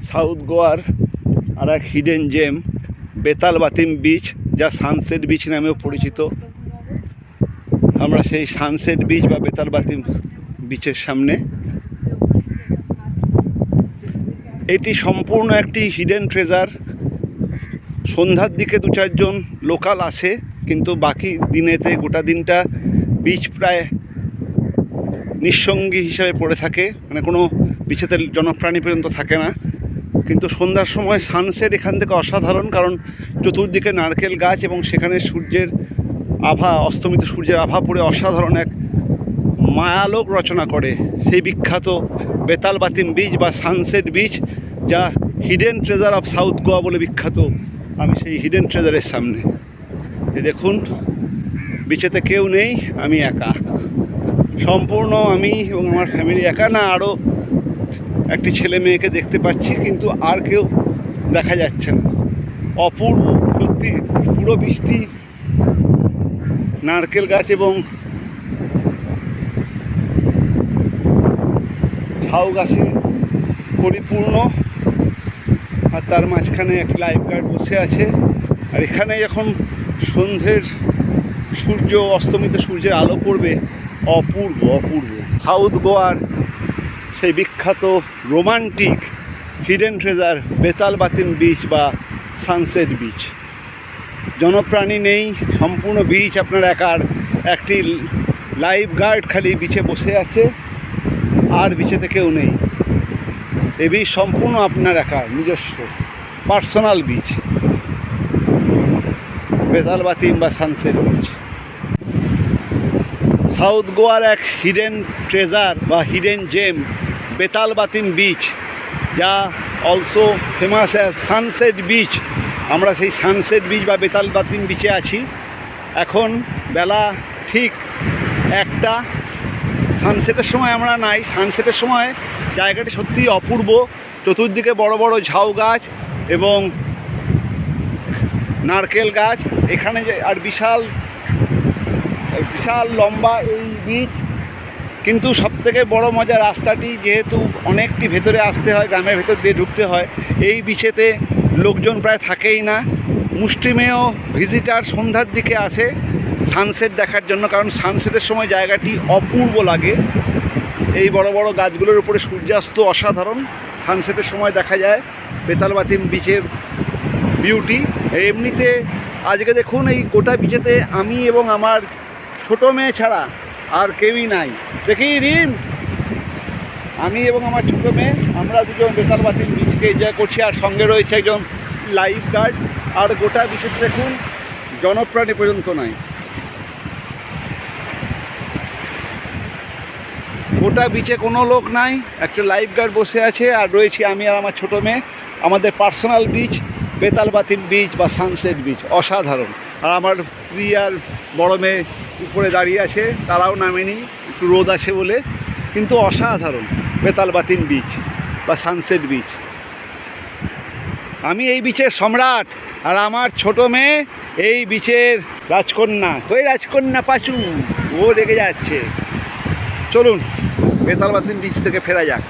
South গোয়ার আর এক hidden gem Betalbatim beach, যা সানসেট বিচ নামেও পরিচিত। আমরা সেই সানসেট বিচ বা বেতালবাতিম বিচের সামনে। এটি সম্পূর্ণ একটি হিডেন ট্রেজার। সন্ধ্যার দিকে দু চারজন লোকাল আসে, কিন্তু বাকি দিনেতে গোটা দিনটা বিচ প্রায় নিঃসঙ্গী হিসাবে পড়ে থাকে, মানে কোনো বিচেতে জনপ্রাণী পর্যন্ত থাকে না। কিন্তু সন্ধ্যার সময় সানসেট এখান থেকে অসাধারণ, কারণ চতুর্দিকে নারকেল গাছ এবং সেখানে সূর্যের আভা, অস্তমিত সূর্যের আভা পড়ে অসাধারণ এক মায়ালোক রচনা করে। সেই বিখ্যাত বেতালবাতিম বিচ বা সানসেট বিচ, যা hidden treasure of south Goa বলে বিখ্যাত। আমি সেই হিডেন ট্রেজারের সামনে। দেখুন, বিচেতে কেউ নেই, আমি একা, সম্পূর্ণ আমি এবং আমার ফ্যামিলি একা। না, আরও একটি ছেলে মেয়েকে দেখতে পাচ্ছি, কিন্তু আর কেউ দেখা যাচ্ছে না। অপূর্ব সত্যি, পুরো বৃষ্টি, নারকেল গাছ এবং ঝাউ গাছে পরিপূর্ণ। আর তার মাঝখানে একটি লাইফ গার্ড বসে আছে। আর এখানে যখন সন্ধ্যের সূর্য, অস্তমিত সূর্যের আলো পড়বে, অপূর্ব অপূর্ব। সাউথ গোয়ার সেই বিখ্যাত romantic hidden treasure Betalbatim beach বা সানসেট বিচ। জনপ্রাণী নেই, সম্পূর্ণ বিচ আপনার একার। একটি লাইফ গার্ড খালি বিচে বসে আছে, আর বিচেতে কেউ নেই। এই বিচ সম্পূর্ণ আপনার একার, নিজস্ব পার্সোনাল বিচ, বেতালবাতিম বা সানসেট বিচ। সাউথ গোয়ার এক হিডেন ট্রেজার বা হিডেন জেম বেতালবাতিম বিচ, যা also famous as sunset beach. আমরা সেই সানসেট বিচ বা বেতালবাতিম বিচে আছি। এখন বেলা ঠিক 1টা। সানসেটের সময় আমরা নাই। সানসেটের সময় জায়গাটি সত্যিই অপূর্ব। চতুর্দিকে বড় বড় ঝাউ গাছ এবং নারকেল গাছ এখানে, আর বিশাল বিশাল লম্বা এই বিচ। কিন্তু সবথেকে বড় মজা রাস্তাটি, যেহেতু অনেকটি ভেতরে আসতে হয়, গ্রামের ভেতর দিয়ে ঢুকতে হয়। এই বিচেতে লোকজন প্রায় থাকেই না। মুষ্টিমেয় ভিজিটার সন্ধ্যার দিকে আসে সানসেট দেখার জন্য, কারণ সানসেটের সময় জায়গাটি অপূর্ব লাগে। এই বড় বড় গাছগুলোর উপরে সূর্যাস্ত অসাধারণ সানসেটের সময় দেখা যায়। বেতালবাতিম বিচের বিউটি। এমনিতে আজকে দেখুন, এই গোটা বিচেতে আমি এবং আমার ছোট মেয়ে ছাড়া আর কেউই নাই। দেখি রিম, আমি এবং আমার ছোট মেয়ে, আমরা দুজন বেতালবাতিম বিচকে এনজয় করছি। আর সঙ্গে রয়েছে একজন লাইফ গার্ড। আর গোটা বিচেতে দেখুন, জনপ্রাণী পর্যন্ত নাই। গোটা বিচে কোনো লোক নাই, একটা লাইফ গার্ড বসে আছে। আর রয়েছি আমি আর আমার ছোটো মেয়ে। আমাদের পার্সোনাল বিচ বেতালবাতিম বিচ বা সানসেট বিচ অসাধারণ। আর আমার স্ত্রী আর বড় মেয়ে উপরে দাঁড়িয়ে আছে, তারাও নামেনি, একটু রোদ আছে বলে। কিন্তু অসাধারণ বেতালবাতিম বিচ বা সানসেট বিচ। আমি এই বিচের সম্রাট, আর আমার ছোট মেয়ে এই বিচের রাজকন্যা। ওই রাজকন্যা পাচু, ও রেগে যাচ্ছে। চলুন বেতালবাতিম বিচ থেকে ফেরা যাক।